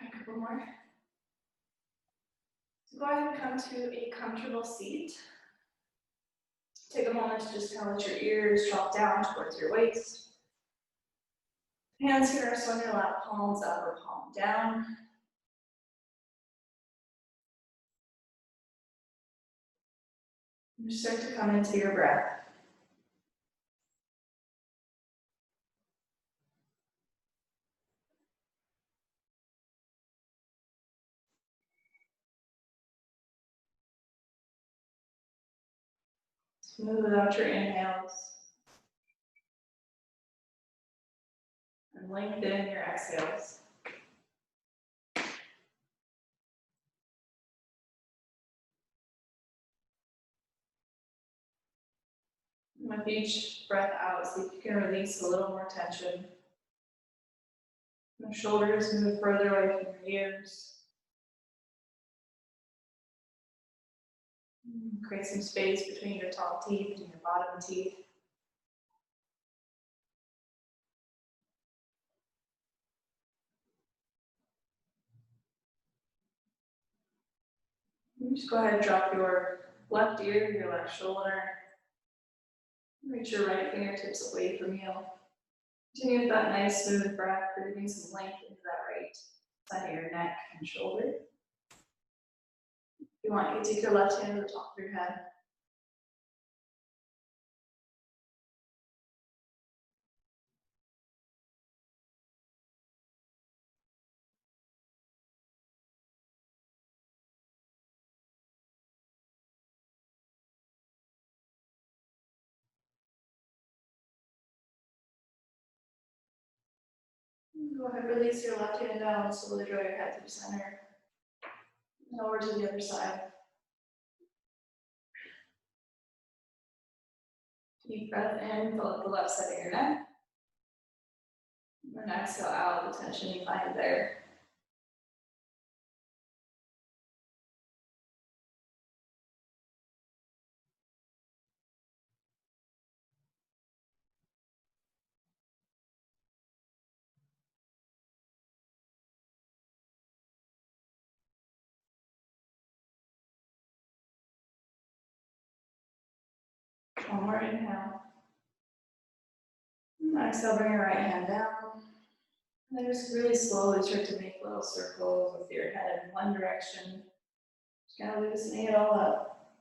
A couple more. So go ahead and come to a comfortable seat. Take a moment to just kind of let your ears drop down towards your waist. Hands can rest on your lap, palms up or palm down. And just start to come into your breath. Smooth out your inhales. And lengthen your exhales. With each breath out, see if you can release a little more tension. The shoulders move further away from your ears. Create some space between your top teeth and your bottom teeth. Just go ahead and drop your left ear, your left shoulder. Reach your right fingertips away from you. Continue with that nice smooth breath, breathing some length into that right side of your neck and shoulder. If you want, you can take your left hand to the top of your head. Go ahead, release your left hand down, slowly draw your head to the center. And over to the other side. Deep breath in, fill up the left side of your neck. And then exhale out the tension you find there. One more inhale. And exhale, bring your right hand down. And then just really slowly start to make little circles with your head in one direction. Just kind of loosening it all up.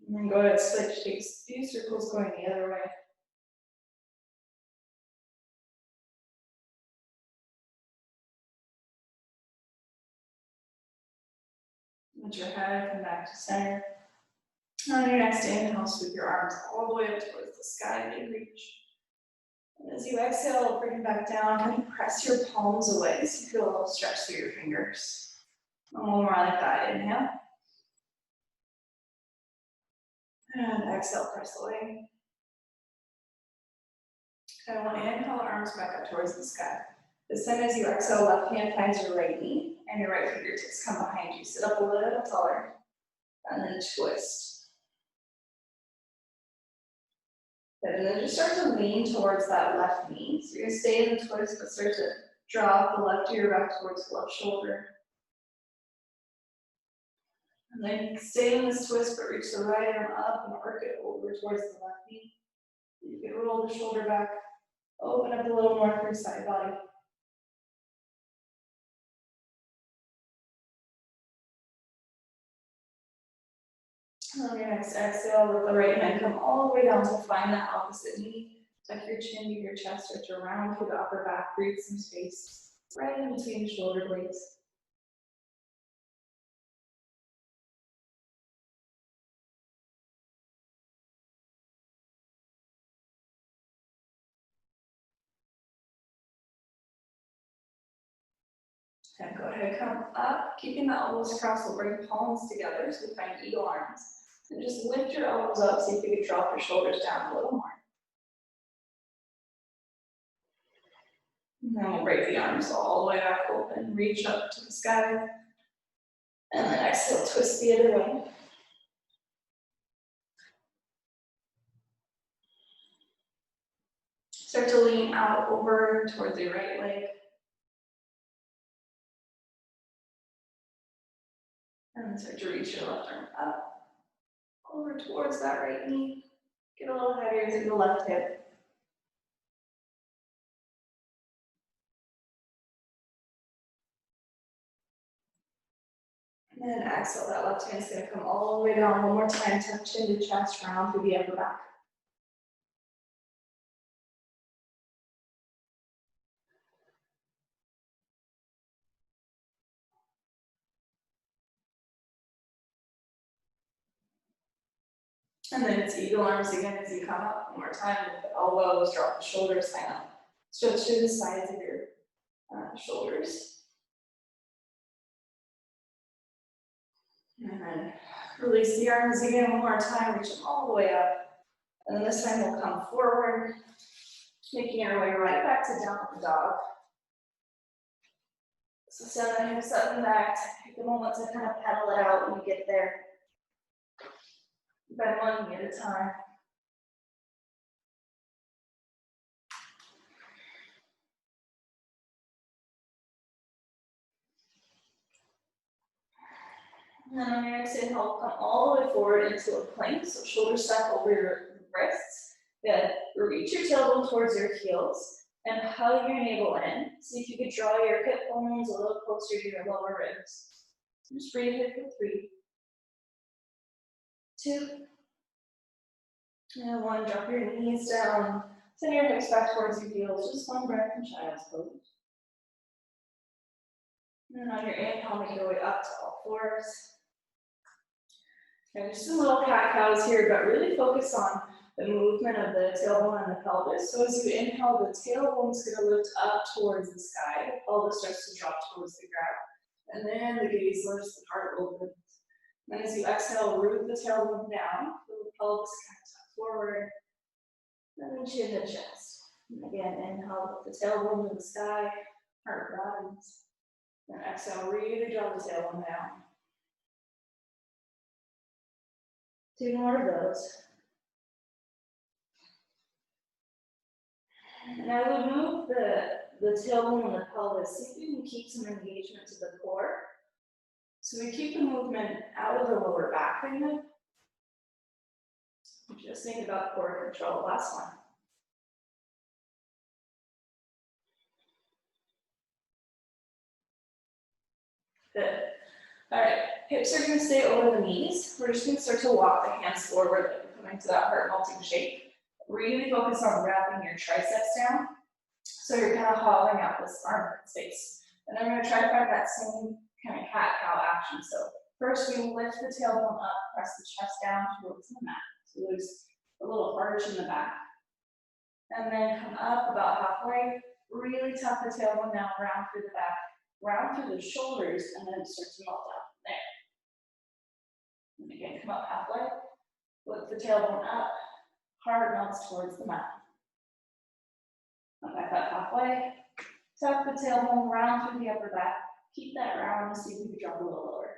And then go ahead, switch, take a few circles going the other way. Let your head come back to center. And on your next inhale, sweep your arms all the way up towards the sky, mid-reach. And as you exhale, bring it back down, kind of press your palms away so you feel a little stretch through your fingers. And one more like that, inhale. And exhale, press away. And one inhale, arms back up towards the sky. This time as you exhale, left hand finds your right knee, and your right fingertips come behind you. Sit up a little taller, and then twist. And then just start to lean towards that left knee. So you're gonna stay in the twist, but start to drop the left ear back towards the left shoulder. And then stay in this twist, but reach the right arm up and arc it over towards the left knee. You can roll the shoulder back, open up a little more through side body. And on your next exhale, let the right hand come all the way down to find that opposite knee. Tuck your chin to your chest, stretch around through the upper back, create some space right in between the shoulder blades. And go ahead, come up, keeping the elbows crossed, we'll bring palms together so we find eagle arms. And just lift your elbows up, see if you can drop your shoulders down a little more. And then we'll break the arms all the way back open, reach up to the sky. And then exhale, twist the other way. Start to lean out over towards your right leg. And then start to reach your left arm up, over towards that right knee. Get a little heavier through the left hip. And then exhale, that left hand's gonna come all the way down one more time, touch into chest, round through the upper back. And then it's eagle arms again as you come up one more time with the elbows, drop the shoulders, kind of stretch to the sides of your shoulders. And then release the arms again one more time, reach them all the way up. And then this time we'll come forward, making our way right back to downward dog. So send the hips up and back, take a moment to kind of pedal it out when you get there. Bend one knee at a time. And then on your exhale, come all the way forward into a plank, so shoulders stack over your wrists. Then reach your tailbone towards your heels and hug your navel in. See if you could draw your hip bones a little closer to your lower ribs. Just breathe here for 3, 2, and 1. Drop your knees down. Send your hips back towards your heels. Just one breath in child's pose. And on your inhale, make your way up to all fours. And just some little cat-cows here, but really focus on the movement of the tailbone and the pelvis. So as you inhale, the tailbone's going to lift up towards the sky. The pelvis starts to drop towards the ground. And then the gaze lifts, the heart opens. And as you exhale, root the tailbone down, the pelvis kind of tuck forward. And then chin to chest. And again, inhale, lift the tailbone to the sky, heart broadens. And exhale, really draw the tailbone down. 2 more of those. And I would move the tailbone and the pelvis. See if you can keep some engagement to the core. So we keep the movement out of the lower back again. Just think about core control. Last one. Good. All right, hips are going to stay over the knees. We're just going to start to walk the hands forward, coming to that heart melting shape. Really focus on wrapping your triceps down. So you're kind of hollowing out this armpit space. And then we're going to try to find that same kind of cat-cow action. So first we lift the tailbone up, press the chest down towards the mat. So there's a little arch in the back. And then come up about halfway, really tuck the tailbone down, round through the back, round through the shoulders, and then start to melt down from there. And again, come up halfway, lift the tailbone up, heart melts towards the mat. Come back up halfway, tuck the tailbone round through the upper back, keep that round and see if you can drop a little lower.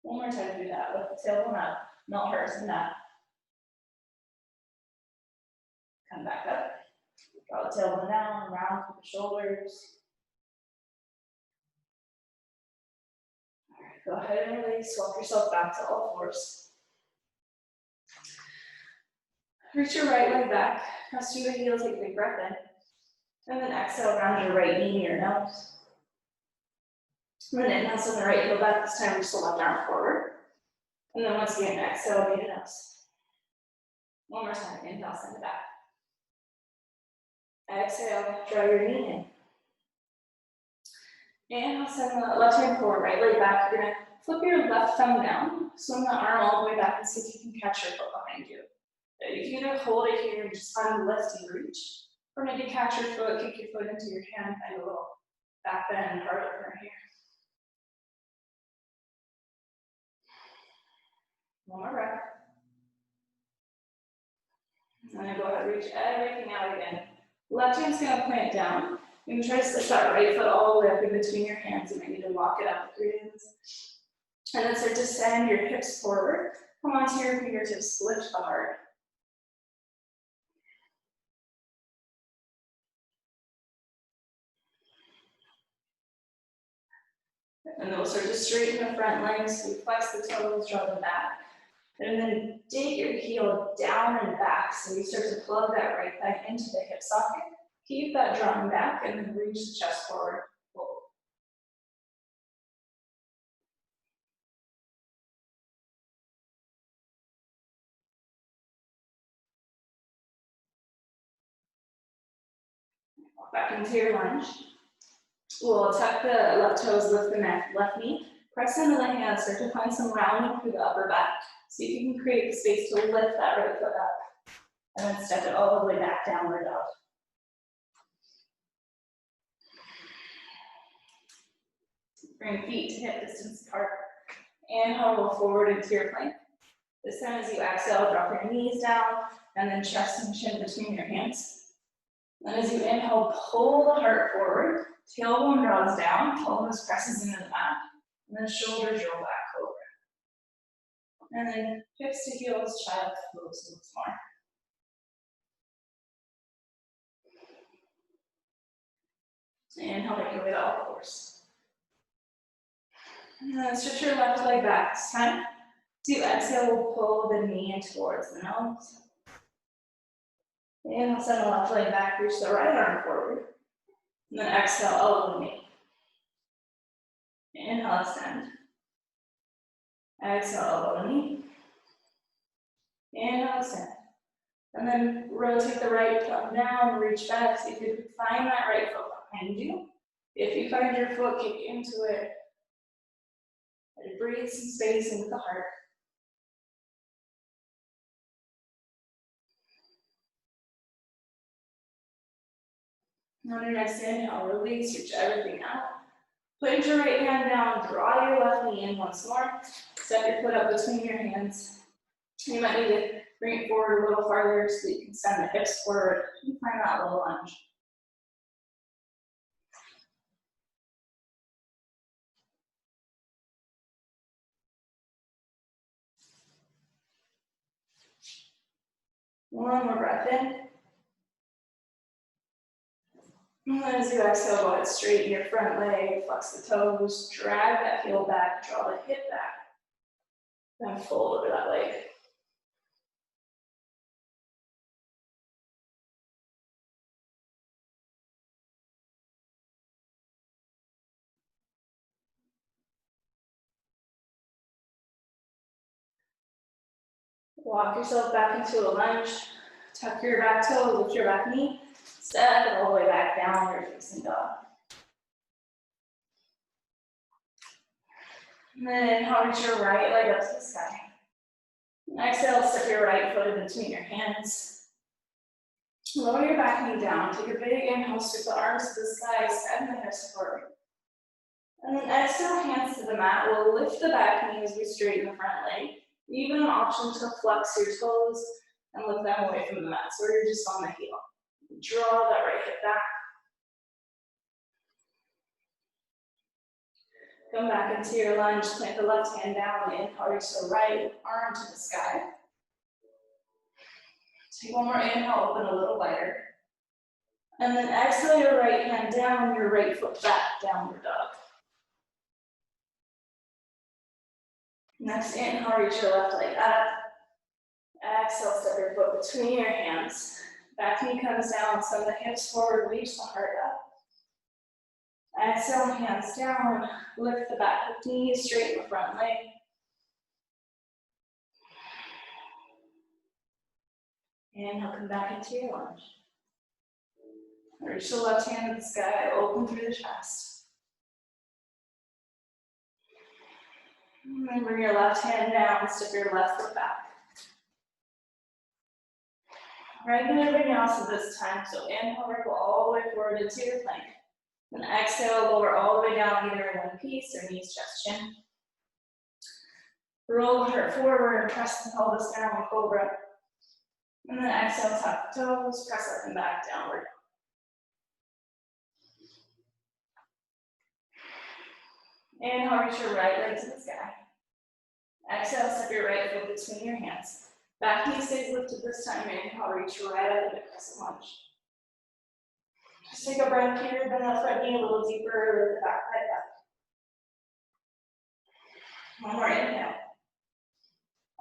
One more time, do that. Lift the tailbone up, melt heart to the mat. Come back up, draw the tailbone down, round through the shoulders. Go ahead and release, walk yourself back to all fours. Reach your right leg back, press through the heels, take a big breath in. And then exhale, round your right knee near your nose. And then inhale, send the right heel back, this time reach the left arm forward. And then once again, exhale, near your nose. One more time, inhale, send it back. Exhale, draw your knee in. Inhale, send the left hand forward, right leg back. You're gonna flip your left thumb down, swing the arm all the way back and see if you can catch your foot behind you. You can either hold it here and just find the lift and reach, or maybe catch your foot, kick your foot into your hand, find a little back bend, heart opener here. One more breath. And then go ahead and reach everything out again. Left hand's gonna plant down. You can try to slip that right foot all the way up in between your hands. You might need to walk it up with your hands. And then start to send your hips forward. Come onto your fingertips, lift the heart. And then we'll start to straighten the front legs, so you flex the toes, draw them back. And then dig your heel down and back, so you start to plug that right thigh into the hip socket. Keep that drawing back, and then reach the chest forward, fold. Back into your lunge. We'll tuck the left toes, lift the left knee, press into the hands, start to find some rounding through the upper back. So you can create the space to lift that right foot up, and then step it all the way back, downward dog. Bring feet to hip distance apart. Inhale, roll forward into your plank. This time as you exhale, drop your knees down, and then chest and chin between your hands. And as you inhale, pull the heart forward, tailbone draws down, pelvis presses into the mat, and then shoulders roll back over. And then hips to heels, child pose once more. Inhale, make your way to all fours. And then stretch your left leg back this time. As you exhale, we'll pull the knee in towards the nose. Inhale, send the left leg back, reach the right arm forward. And then exhale, elbow the knee. Inhale, extend. Exhale, elbow the knee. Inhale, extend. And then rotate the right thumb down, reach back. So you can find that right foot behind you. If you find your foot, kick into it. And breathe some space into the heart. On your next inhale, release, reach everything out. Put your right hand down, draw your left knee in once more. Step your foot up between your hands. You might need to bring it forward a little farther so you can send the hips forward and find that little lunge. One more breath in. And then as you exhale, go ahead, straighten your front leg, flex the toes, drag that heel back, draw the hip back, then fold over that leg. Walk yourself back into a lunge, tuck your back toe, lift your back knee, step it all the way back down, you're facing dog. And then inhale, reach your right leg up to the sky. And exhale, step your right foot in between your hands. Lower your back knee down, take a big inhale, scoop the arms to the sky, extend the hips forward. And then exhale, hands to the mat. We'll lift the back knee as we straighten the front leg. Even an option to flex your toes and lift them away from the mat, so you're just on the heel. Draw that right hip back. Come back into your lunge, plant the left hand down, inhale, reach the right arm to the sky. Take one more inhale, open a little wider. And then exhale your right hand down, your right foot back, downward dog. Next inhale, reach your left leg up. Exhale, step your foot between your hands. Back knee comes down, send the hips forward, reach the heart up. Exhale, hands down, lift the back knee, straighten the front leg. Inhale, come back into your lunge. Reach the left hand to the sky, open through the chest. And then bring your left hand down, step your left foot back. Regular vinyasa this time, so inhale, ripple all the way forward into your plank. And exhale, lower all the way down, either in one piece or knees, chest, chin. Roll the heart forward and press the pelvis down, cobra. And then exhale, tuck the toes, press up and back, downward. Inhale, reach your right leg to the sky. Exhale, step your right foot between your hands. Back knee stays lifted this time. Inhale, reach your right up into crescent lunge. Just take a breath here, bend that front knee a little deeper, lift the back leg up. One more inhale.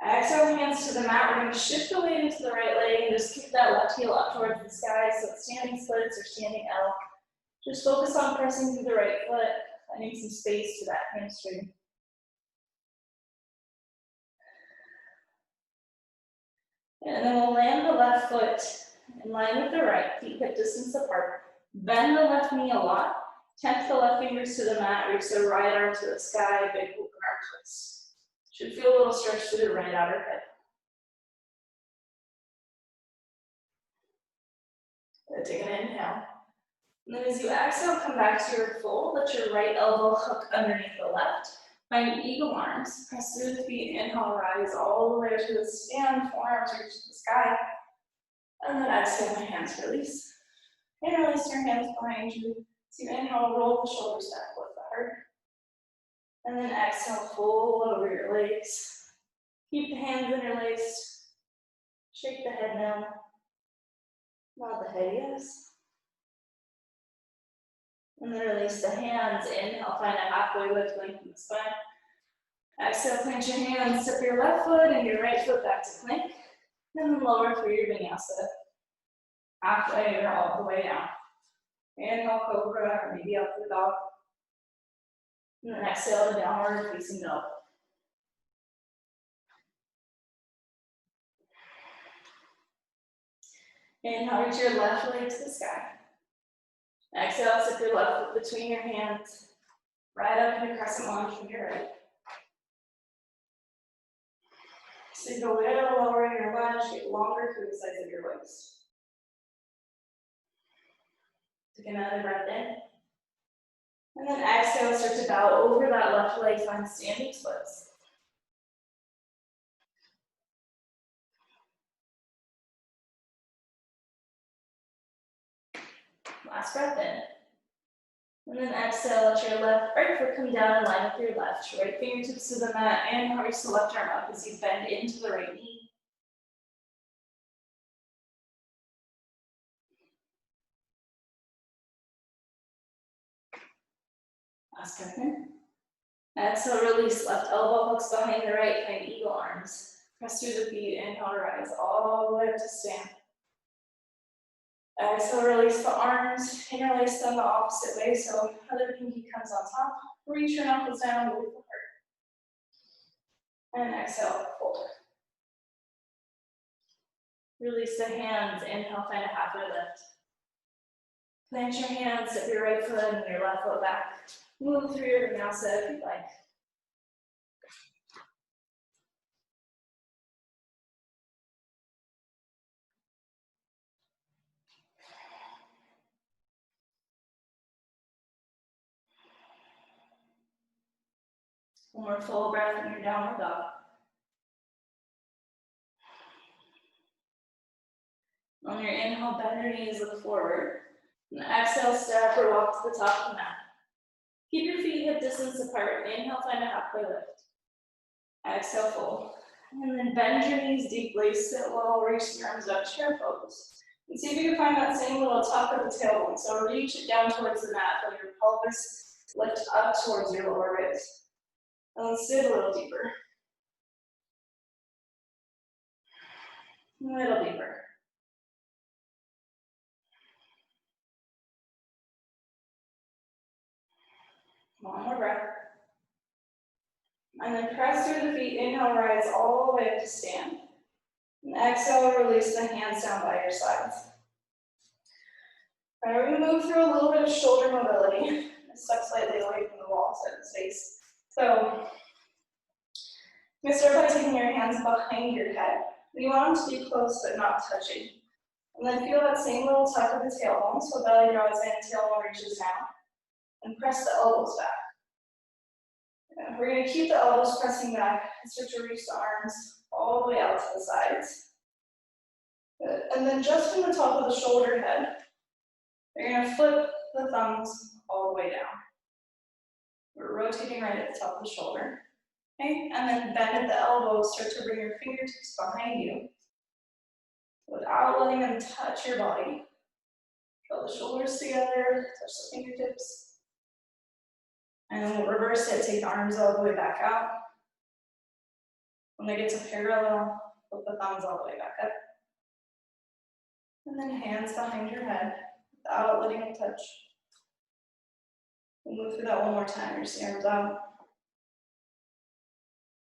Exhale, hands to the mat. We're going to shift the weight into the right leg and just kick that left heel up towards the sky. So it's standing splits or standing L. Just focus on pressing through the right foot, finding some space to that hamstring. And then we'll land the left foot in line with the right, feet hip distance apart. Bend the left knee a lot. Tempt the left fingers to the mat, reach the right arm to the sky, big open arm twist. Should feel a little stretch through the right outer hip. Take an inhale. And then as you exhale, come back to your fold. Let your right elbow hook underneath the left. Find eagle arms. Press through the feet. Inhale, rise all the way to the stand. Forearms reach to the sky. And then exhale, the hands release. And release your hands behind you. So you inhale, roll the shoulders back, lift the heart. And then exhale, fold over your legs. Keep the hands interlaced. Shake the head now. Nod the head, yes. And then release the hands. Inhale, find a halfway lift, lengthen the spine. Exhale, plant your hands, step your left foot and your right foot back to plank. And then lower through your vinyasa. Halfway or all the way down. Inhale, cobra, or maybe up the dog. And then exhale to downward facing dog. Inhale, reach your left leg to the sky. Exhale, step your left foot between your hands. Right up into crescent lunge from your right. So you go a little lower in your lunge, get longer through the sides of your waist. Take another breath in. And then exhale, start to bow over that left leg, find standing splits. Last breath in. And then exhale, let your right foot come down in line with your left. Right fingertips to the mat and reach the left arm up as you bend into the right knee. Last breath in. Exhale, release left elbow hooks behind the right, find eagle arms. Press through the feet, inhale, rise all the way up to stand. Exhale, release the arms, interlace them the opposite way, so other pinky comes on top. Reach your knuckles down, move the heart. And exhale, fold. Release the hands, inhale, find a halfway lift. Plant your hands, step your right foot and your left foot back. Move through your vinyasa if you'd like. One more full breath in your downward dog. On your inhale, bend your knees, look forward. And exhale, step or walk to the top of the mat. Keep your feet hip distance apart. Inhale, find a halfway lift. Exhale, fold. And then bend your knees deeply, sit low, reach the arms up, chair pose. And see if you can find that same little tuck of the tailbone. So reach it down towards the mat, let your pelvis lift up towards your lower ribs. And then sit a little deeper. A little deeper. One more breath. And then press through the feet, inhale, rise all the way up to stand. And exhale, release the hands down by your sides. All right, we're gonna move through a little bit of shoulder mobility. Step slightly away from the wall, set the space. So, I'm gonna start by taking your hands behind your head. You want them to be close but not touching. And then feel that same little tuck of the tailbone, so belly draws in, tailbone reaches down. And press the elbows back. We're going to keep the elbows pressing back and start to reach the arms all the way out to the sides. Good. And then just from the top of the shoulder head, you're going to flip the thumbs all the way down. We're rotating right at the top of the shoulder. Okay? And then bend at the elbows, start to bring your fingertips behind you without letting them touch your body. Draw the shoulders together, touch the fingertips. And then we'll reverse it, take the arms all the way back out. When they get to parallel, flip the thumbs all the way back up. And then hands behind your head without letting it touch. We'll move through that one more time. Reach the arms out.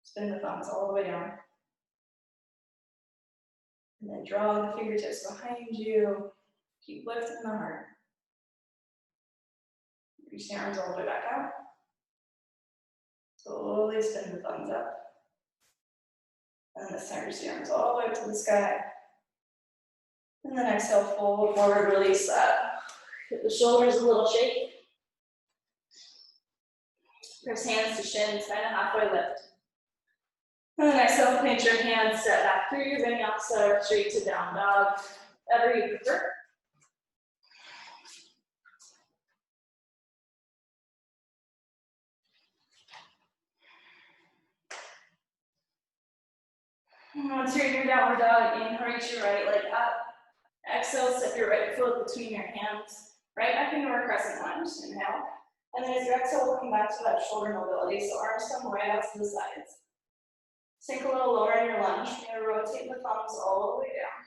Spin the thumbs all the way down. And then draw the fingertips behind you. Keep lifting the heart. Reach the arms all the way back out. Slowly spin the thumbs up. And then this time, reach the arms all the way up to the sky. And then exhale, fold forward, release that. Hit the shoulders a little shake. Press hands to shins, kind of halfway lift. And then exhale, plant your hands, step back through your vinyasa or straight to down dog, whatever you prefer. And once you're in your downward dog, inhale, reach your right leg up. Exhale, step your right foot between your hands. Right back into our crescent lunge, inhale. And then as you exhale, we'll come back to that shoulder mobility. So arms come right out to the sides. Sink a little lower in your lunge. You're gonna rotate the thumbs all the way down.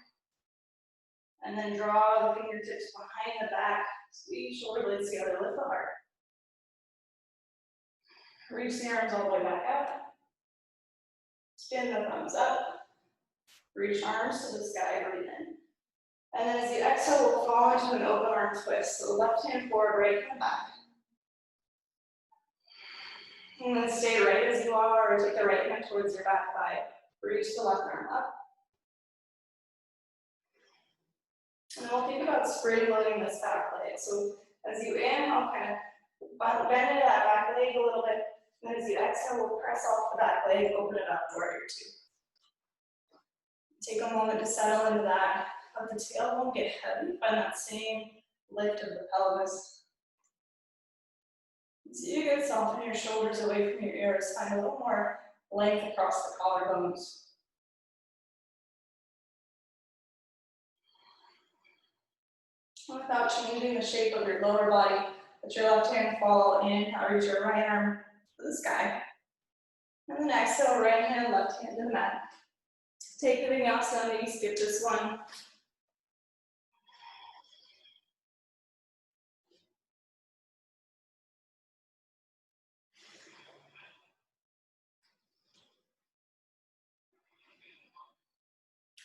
And then draw the fingertips behind the back. Squeeze shoulder blades together, lift the heart. Reach the arms all the way back out. Spin the thumbs up. Reach arms to the sky, breathe in. And then as you exhale, we'll fall into an open arm twist. So left hand forward, right hand back. And then stay right as you are, or take the right hand towards your back thigh. Reach the left arm up. And we'll think about spring loading this back leg. So as you inhale, kind of bend into that back leg a little bit. And as you exhale, we'll press off the back leg, open it up, warrior two. Take a moment to settle into that. Let the tailbone get heavy. Find that same lift of the pelvis. So you can soften your shoulders away from your ears. Find a little more length across the collarbones. Without changing the shape of your lower body, let your left hand fall in, reach your right arm to the sky. And then exhale, right hand, left hand to the mat. Take the vinyasa, maybe skip this one.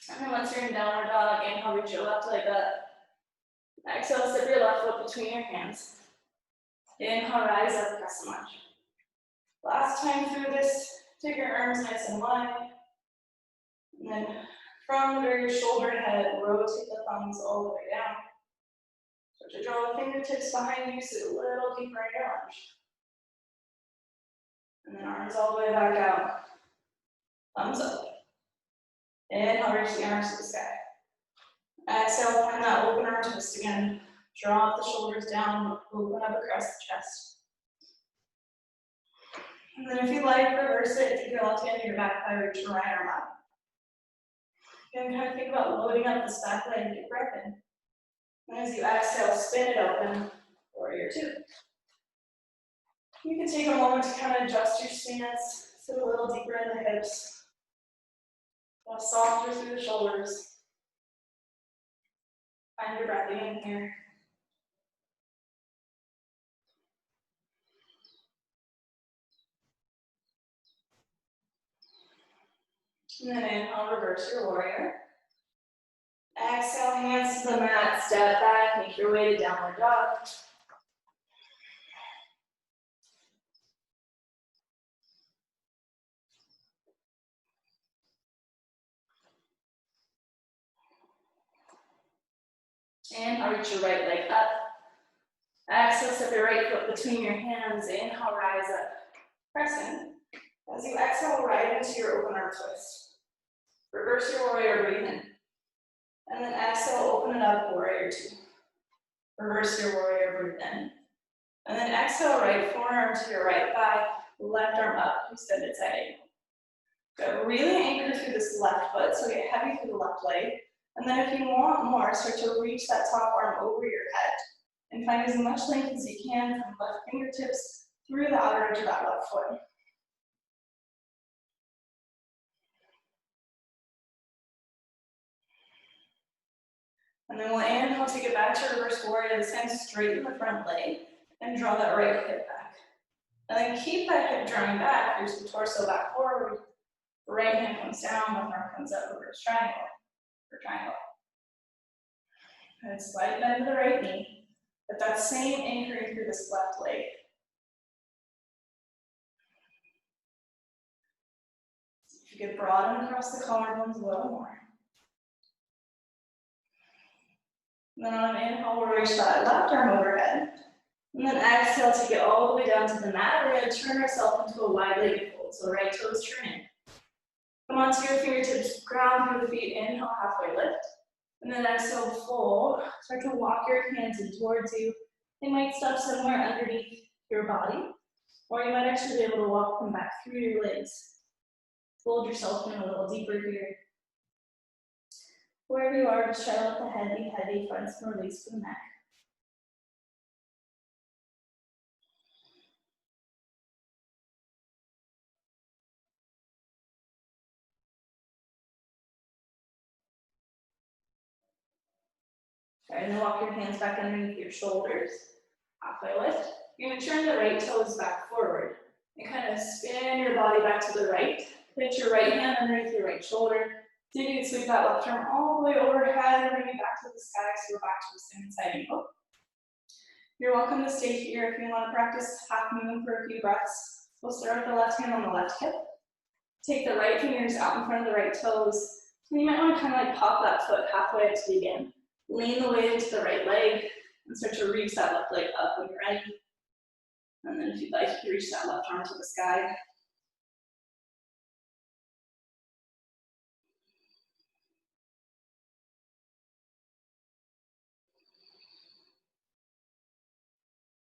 And then once you're in downward dog, inhale, reach your left leg up. Exhale, step your left foot between your hands. Inhale, rise up, crescent lunge. Last time through this, take your arms nice and wide. And then from under your shoulder head, rotate the thumbs all the way down. Start to draw the fingertips behind you, sit a little deeper in your lunge. And then arms all the way back out. Thumbs up. Inhale, reach the arms to the sky. Exhale, find that open arm twist again. Draw the shoulders down, open up across the chest. And then if you like, reverse it. Take your left hand to your back thigh, reach your right arm up. And kind of think about loading up this back leg, get breath in. And as you exhale, spin it open, warrior two. You can take a moment to kind of adjust your stance, sit a little deeper in the hips, go softer through the shoulders. Find your breath in here. And then inhale, reverse your warrior. Exhale, hands to the mat, step back, make your way to downward dog. Inhale, reach your right leg up. Exhale, step your right foot between your hands. Inhale, rise up, crescent. As you exhale, right into your open arm twist. Reverse your warrior, breathe in. And then exhale, open it up, warrior two. Reverse your warrior, breathe in. And then exhale, right forearm to your right thigh, left arm up, extended side angle. Good. Really anchor through this left foot, so get heavy through the left leg. And then if you want more, start to reach that top arm over your head and find as much length as you can from left fingertips through the outer edge of that left foot. And then we'll inhale, take it back to reverse warrior, this time straighten the front leg and draw that right hip back. And then keep that hip drawing back, here's the torso back forward, right hand comes down, left arm comes up, reverse triangle, or triangle. And slight bend to the right knee, but that same anchoring through this left leg. If you could broaden across the collarbones a little more. And then on an inhale, we'll reach that left arm overhead. And then exhale, take it all the way down to the mat. We're going to turn ourselves into a wide-legged fold. So right toes turn in. Come onto your fingertips, ground through the feet, inhale, halfway lift. And then exhale, fold. Start to walk your hands in towards you. They might stop somewhere underneath your body, or you might actually be able to walk them back through your legs. Fold yourself in a little deeper here. Wherever you are, just try to let the head be heavy, find some release from the neck. Try to walk your hands back underneath your shoulders. Halfway lift. You're going to turn the right toes back forward and kind of spin your body back to the right. Put your right hand underneath your right shoulder. Then you can sweep that left arm all the way overhead and bring it back to the sky, so we're back to the same side angle. You're welcome to stay here if you want to practice half movement for a few breaths. We'll start with the left hand on the left hip. Take the right fingers out in front of the right toes. And you might want to kind of like pop that foot halfway up to begin. Lean the weight into the right leg and start to reach that left leg up when you're ready. And then if you'd like, you can reach that left arm to the sky.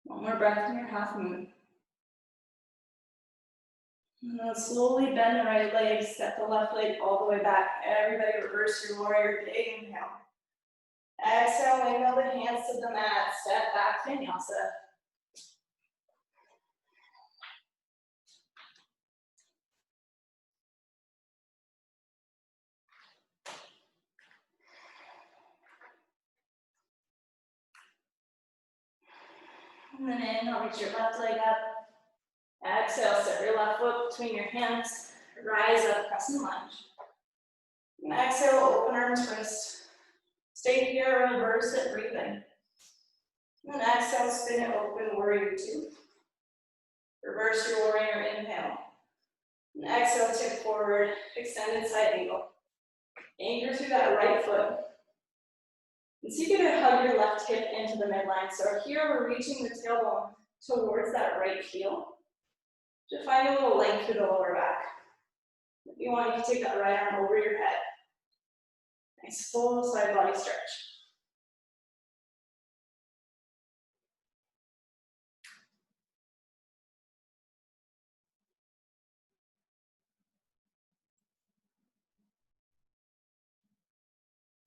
One more breath in your half moon. And then slowly bend the right leg, step the left leg all the way back. Everybody reverse your warrior, big inhale. Exhale, windmill the hands to the mat, step back, vinyasa. And then inhale, reach your left leg up. Exhale, step your left foot between your hands. Rise up, crescent lunge. And exhale, open arm twist. Stay here, reverse it, breathe in. And then exhale, spin it open, warrior two. Reverse your warrior, inhale. And exhale, tip forward, extended side angle. Anchor through that right foot. And see if you can hug your left hip into the midline. So here we're reaching the tailbone towards that right heel. Just find a little length through the lower back. If you want, you can take that right arm over your head. Nice full side body stretch.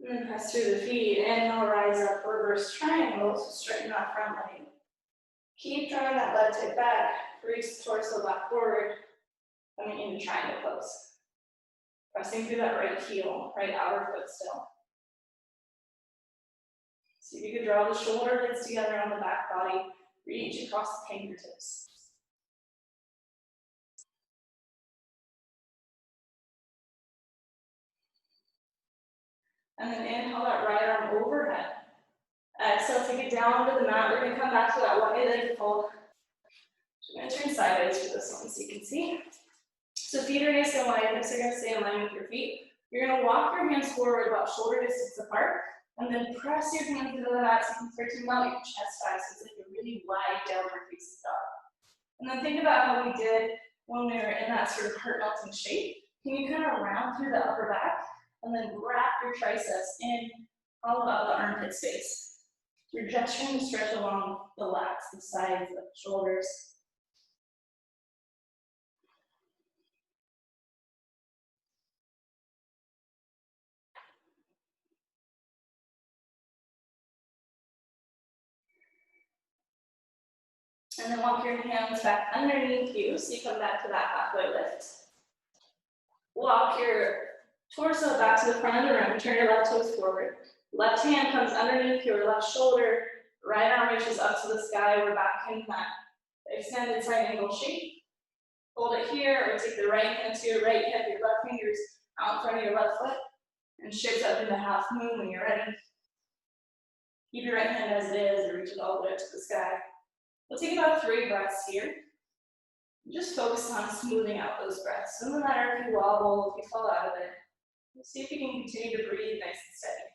And then press through the feet. Inhale, rise up, reverse triangle. So straighten that front leg. Keep drawing that left hip back. Reach the torso back forward. Coming into triangle pose. Pressing through that right heel, right outer foot still. See if you can draw the shoulder blades together on the back body. Reach across the fingertips. And then inhale that right arm overhead. Exhale, take it down to the mat. We're going to come back to that wide-legged fold. So I'm going to turn sideways for this one so you can see. So feet are nice and wide, hips are going to stay in line with your feet. You're going to walk your hands forward about shoulder distance apart, and then press your hands into the mat so you can start to melt your chest back, so it's like a really wide downward facing dog. And then think about how we did when we were in that sort of heart melting shape. Can you kind of round through the upper back, and then wrap your triceps in all about the armpit space. You're just trying to stretch along the lats, the sides, the shoulders. And then walk your hands back underneath you, so you come back to that halfway lift. Walk your torso back to the front of the room, turn your left toes forward. Left hand comes underneath your left shoulder, right arm reaches up to the sky, we're back in that extended side angle shape. Hold it here, or take the right hand to your right hip, your left fingers out in front of your left foot, and shift up into half moon when you're ready. Keep your right hand as it is, and reach it all the way up to the sky. We'll take about 3 breaths here. Just focus on smoothing out those breaths. So no matter if you wobble, if you fall out of it, we'll see if you can continue to breathe nice and steady.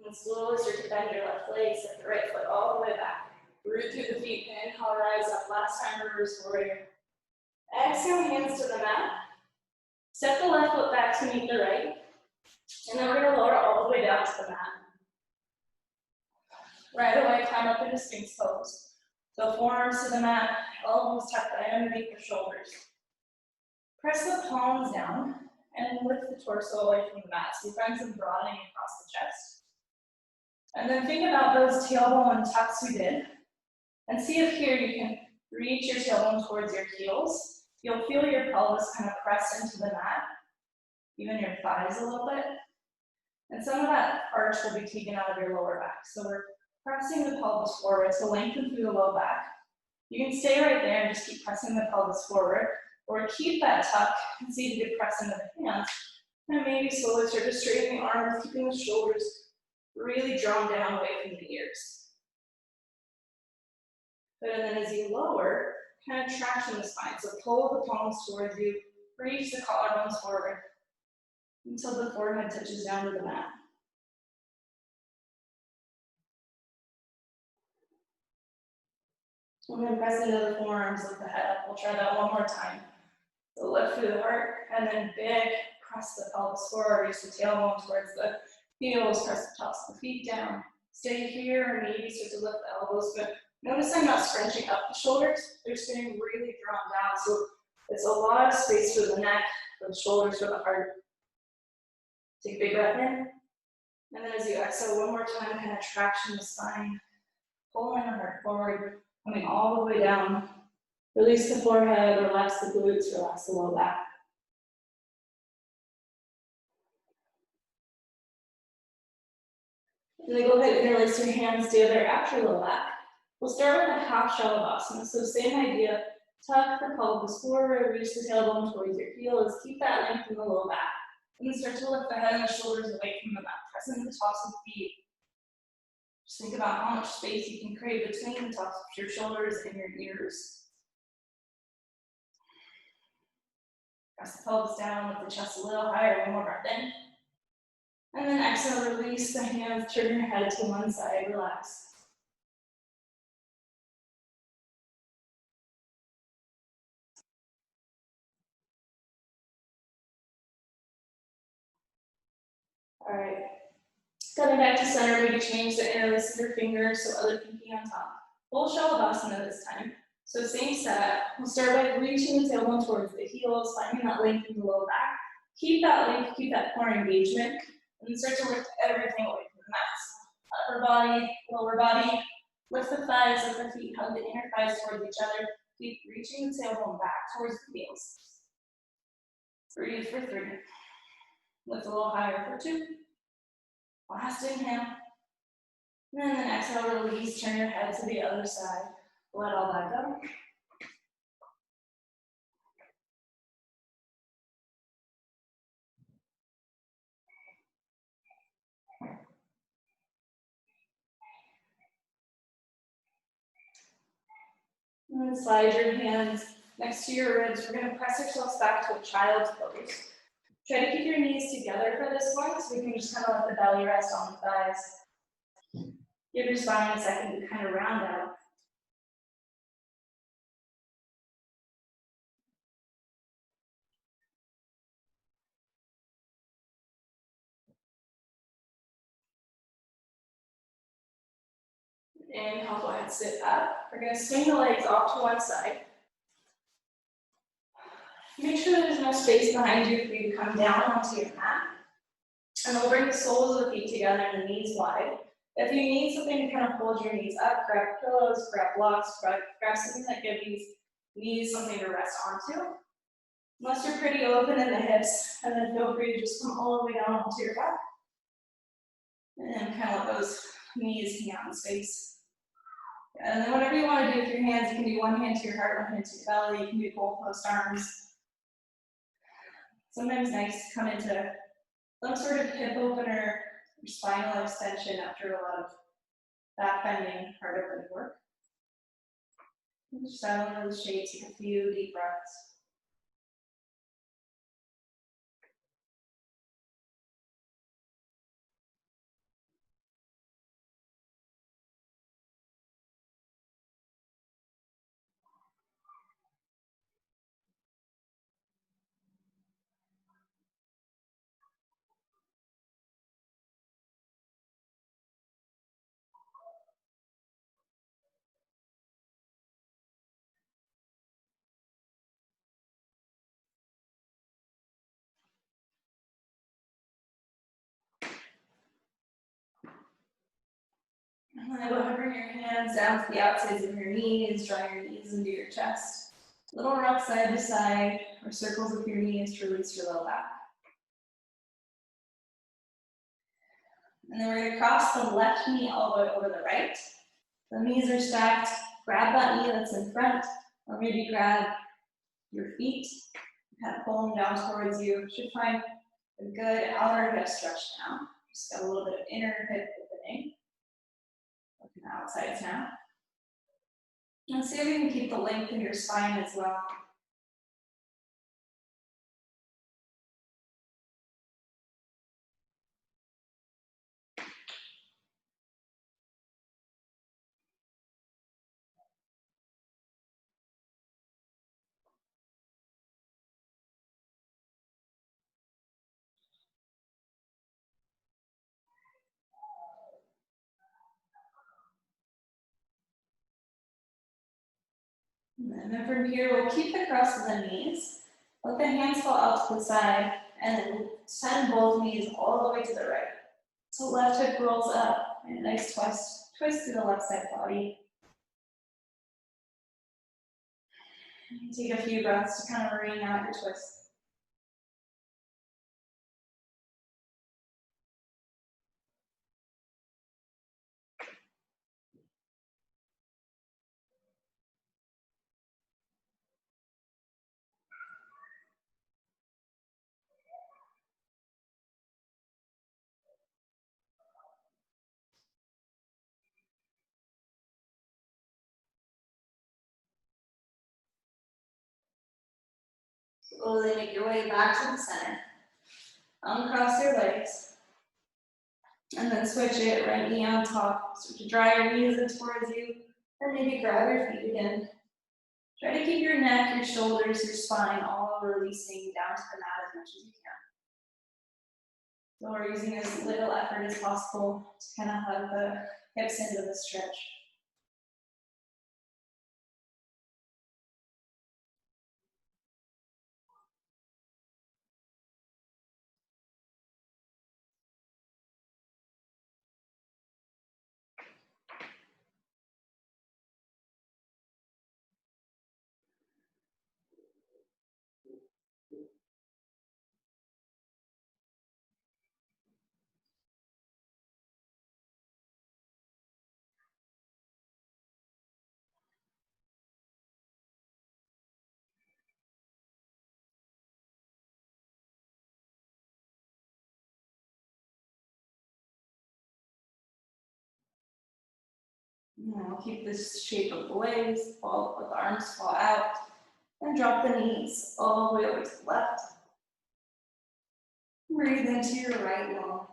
And slow as you bend your left leg, step the right foot all the way back. Root through the feet, inhale, rise up. Last time, reverse warrior. Exhale, hands to the mat. Step the left foot back to meet the right. And then we're going to lower all the way down to the mat. Right away, climb up into Sphinx pose. So forearms to the mat, elbows tucked right underneath the shoulders. Press the palms down and lift the torso away from the mat. So you find some broadening across the chest. And then think about those tailbone tucks we did. And see if here you can reach your tailbone towards your heels. You'll feel your pelvis kind of press into the mat, even your thighs a little bit. And some of that arch will be taken out of your lower back. So we're pressing the pelvis forward to lengthen through the low back. You can stay right there and just keep pressing the pelvis forward, or keep that tuck and see if you can press into the hands. And maybe slowly start to straighten the arms, keeping the shoulders really drawn down away from the ears. Good, and then as you lower, kind of traction the spine. So pull the palms towards you, reach the collarbones forward until the forehead touches down to the mat. And then press into the forearms, lift the head up. We'll try that one more time. So lift through the heart, and then big, press the pelvis forward, reach the tailbone towards the heels, press the tops of the feet down. Stay here, and maybe start to lift the elbows, but notice I'm not scrunching up the shoulders. They're staying really drawn down, so it's a lot of space for the neck, for the shoulders, for the heart. Take a big breath in, and then as you exhale one more time, kind of traction the spine, pulling the heart forward, coming all the way down. Release the forehead, relax the glutes, relax the low back. And then go ahead and interlace your hands together at your low back. We'll start with a half shalabhasana. So same idea, tuck the pelvis forward, reach the tailbone towards your heels, keep that length in the low back. And then start to lift the head and the shoulders away from the mat, pressing the tops of the feet. Just think about how much space you can create between the tops of your shoulders and your ears. Press the pelvis down, lift the chest a little higher, one more breath in. And then exhale, release the hands, turn your head to one side, relax. All right, coming back to center, maybe change the interlace of your fingers so other pinky on top. Full shalabhasana this time. So same setup. We'll start by reaching the tailbone towards the heels, finding that length in the low back. Keep that length, keep that core engagement, and then start to lift everything away from the mat. Upper body, lower body, lift the thighs, lift the feet, hug the inner thighs towards each other. Keep reaching the tailbone back towards the heels. Breathe for 3. Lift a little higher for 2. Last inhale. And then exhale, release, turn your head to the other side. Let all that go. And then slide your hands next to your ribs. We're going to press ourselves back to a child's pose. Try to keep your knees together for this one, so we can just kind of let the belly rest on the thighs. Give your spine a second to kind of round out. Inhale, go ahead, sit up. We're going to swing the legs off to one side. Make sure that there's enough space behind you for you to come down onto your mat. And we'll bring the soles of the feet together and the knees wide. If you need something to kind of hold your knees up, grab pillows, grab blocks, grab something that gives these knees something to rest onto. Unless you're pretty open in the hips, and then feel free to just come all the way down onto your back. And then kind of let those knees hang out in space. And then whatever you want to do with your hands, you can do one hand to your heart, one hand to your belly, you can do both post arms. Sometimes nice to come into some sort of hip opener or spinal extension after a lot of back bending, heart opening work. Just settle into the shape, take a few deep breaths. And then go ahead and bring your hands down to the outsides of your knees, draw your knees into your chest. Little rock side to side, or circles with your knees to release your low back. And then we're going to cross the left knee all the way over the right. The knees are stacked. Grab that knee that's in front, or maybe grab your feet, kind of pull them down towards you. You should find a good outer hip stretch now. Just got a little bit of inner hip opening. Looking outsides now. And see if you can keep the length in your spine as well. And then from here, we'll keep the cross of the knees. Let the hands fall out to the side, and then send both knees all the way to the right. So left hip rolls up, and a nice twist to the left side body. Take a few breaths to kind of wring out your twist. Slowly make your way back to the center. Uncross your legs. And then switch it, right knee on top. Start to draw your knees in towards you, and maybe grab your feet again. Try to keep your neck, your shoulders, your spine all releasing down to the mat as much as you can. So we're using as little effort as possible to kind of hug the hips into the stretch. And we'll keep this shape of the legs, fall, let the arms fall out, and drop the knees all the way over to the left. Breathe into your right lung.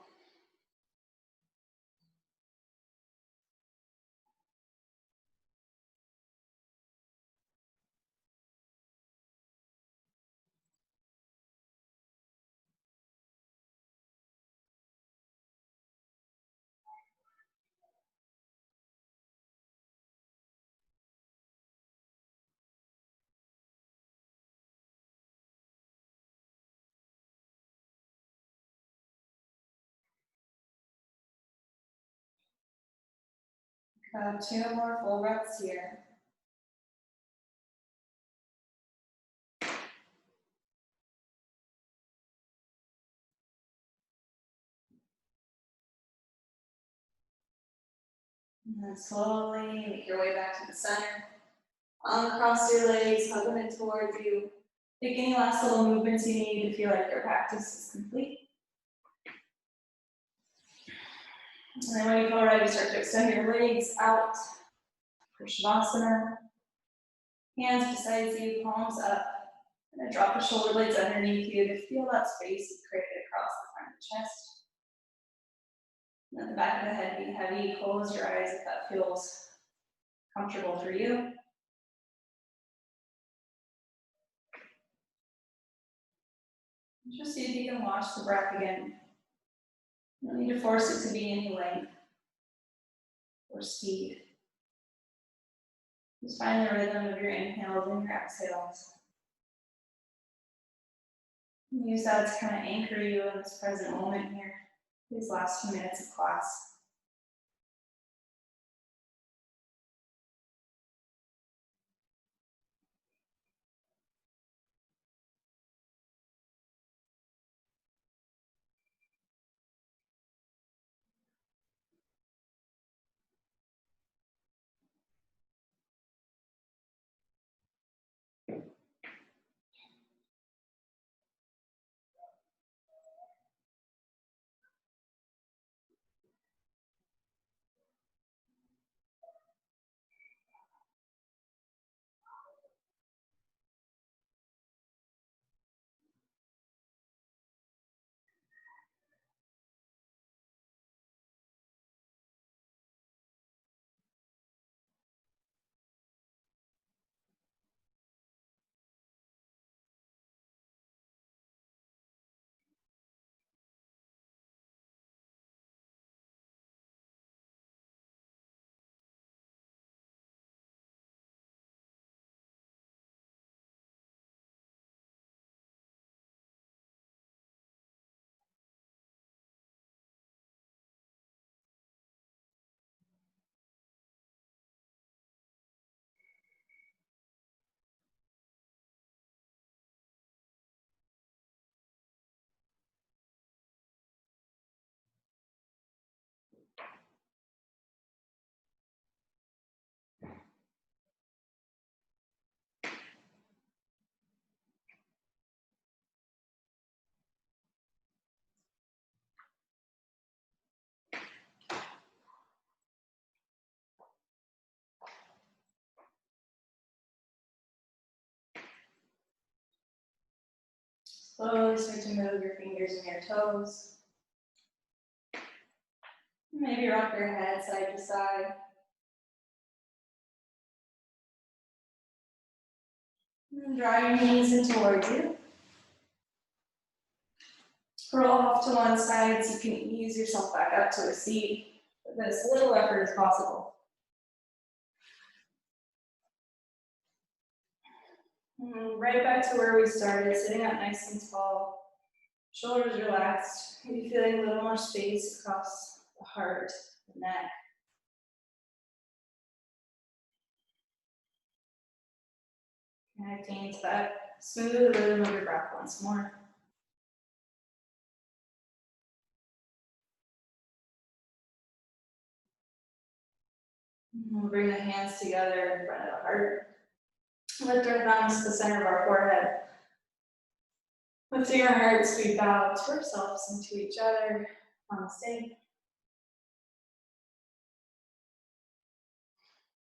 Grab 2 more full breaths here. And then slowly make your way back to the center. Uncross your legs, hug them in towards you. Take any last little movements you need to feel like your practice is complete. And then when you feel ready, start to extend your legs out for Shavasana. Hands beside you, palms up. And then drop the shoulder blades underneath you to feel that space you've created across the front of the chest. Let the back of the head be heavy. Close your eyes if that feels comfortable for you. Just see if you can watch the breath again. You don't need to force it to be any length or speed. Just find the rhythm of your inhales and your exhales. And use that to kind of anchor you in this present moment here, these last few minutes of class. Slowly start to move your fingers and your toes. Maybe rock your head side to side. And draw your knees in towards you. Roll off to one side so you can ease yourself back up to a seat with as little effort as possible. And right back to where we started, sitting up nice and tall. Shoulders relaxed, maybe feeling a little more space across the heart, the neck. Connecting to that smooth rhythm of your breath once more. And we'll bring the hands together in front of the heart. Lift our thumbs to the center of our forehead. Lifting our hearts, we bow to ourselves and to each other. Namaste.